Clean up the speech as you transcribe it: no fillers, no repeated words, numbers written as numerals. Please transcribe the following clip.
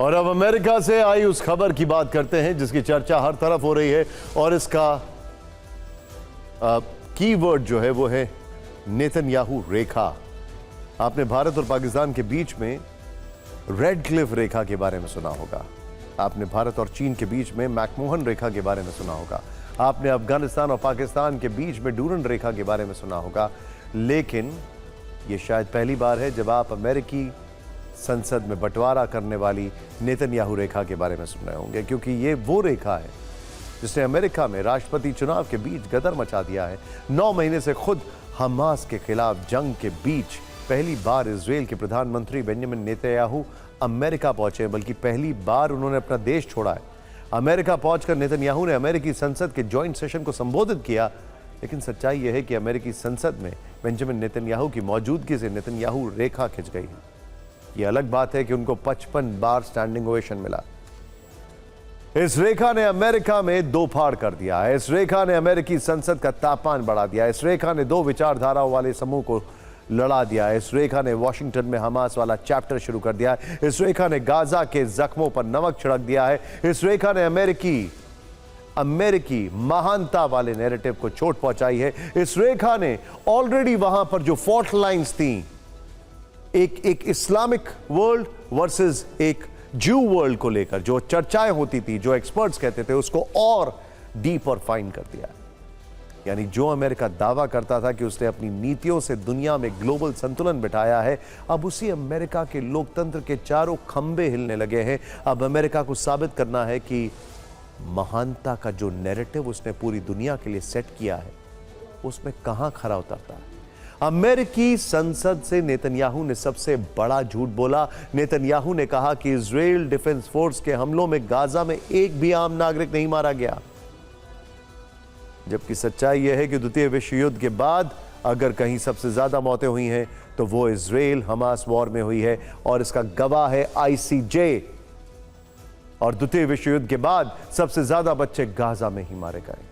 और अब अमेरिका से आई उस खबर की बात करते हैं जिसकी चर्चा हर तरफ हो रही है और इसका कीवर्ड जो है वो है नेतन्याहू रेखा। आपने भारत और पाकिस्तान के बीच में रेड क्लिफ रेखा के बारे में सुना होगा, आपने भारत और चीन के बीच में मैकमोहन रेखा के बारे में सुना होगा, आपने अफगानिस्तान और पाकिस्तान के बीच में डूरन रेखा के बारे में सुना होगा, लेकिन यह शायद पहली बार है जब आप अमेरिकी संसद में बंटवारा करने वाली नेतन्याहू रेखा के बारे में सुन रहे होंगे, क्योंकि ये वो रेखा है जिसने अमेरिका में राष्ट्रपति चुनाव के बीच गदर मचा दिया है। 9 महीने से खुद हमास के खिलाफ जंग के बीच पहली बार इजराइल के प्रधानमंत्री बेंजामिन नेतन्याहू अमेरिका पहुंचे, बल्कि पहली बार उन्होंने अपना देश छोड़ा है। अमेरिका पहुंचकर नेतन्याहू ने अमेरिकी संसद के जॉइंट सेशन को संबोधित किया, लेकिन सच्चाई यह है कि अमेरिकी संसद में बेंजामिन नेतन्याहू की मौजूदगी से नेतन्याहू रेखा खिंच गई है। यह अलग बात है कि उनको 55 बार स्टैंडिंग ओवेशन मिला। इस रेखा ने अमेरिका में दो फाड़ कर दिया है। इस रेखा ने अमेरिकी संसद का तापमान बढ़ा दिया है। इस रेखा ने 2 विचारधाराओं वाले समूह को लड़ा दिया है। इस रेखा ने वॉशिंगटन में हमास वाला चैप्टर शुरू कर दिया है। इस रेखा ने गाजा के जख्मों पर नमक छिड़क दिया है। इस रेखा ने अमेरिकी महानता वाले नैरेटिव को चोट पहुंचाई है। इस रेखा ने ऑलरेडी वहां पर जो फॉल्ट लाइंस थी, एक इस्लामिक वर्ल्ड वर्सेस एक ज्यू वर्ल्ड को लेकर जो चर्चाएं होती थी, जो एक्सपर्ट्स कहते थे, उसको और डीप और फाइन कर दिया। यानी जो अमेरिका दावा करता था कि उसने अपनी नीतियों से दुनिया में ग्लोबल संतुलन बिठाया है, अब उसी अमेरिका के लोकतंत्र के चारों खंभे हिलने लगे हैं। अब अमेरिका को साबित करना है कि महानता का जो नैरेटिव उसने पूरी दुनिया के लिए सेट किया है, उसमें कहां खरा उतरता है। अमेरिकी संसद से नेतन्याहू ने सबसे बड़ा झूठ बोला। नेतन्याहू ने कहा कि इजराइल डिफेंस फोर्स के हमलों में गाजा में एक भी आम नागरिक नहीं मारा गया, जबकि सच्चाई यह है कि द्वितीय विश्व युद्ध के बाद अगर कहीं सबसे ज्यादा मौतें हुई हैं तो वो इजराइल हमास वॉर में हुई है, और इसका गवाह है ICJ। और द्वितीय विश्व युद्ध के बाद सबसे ज्यादा बच्चे गाजा में ही मारे गए।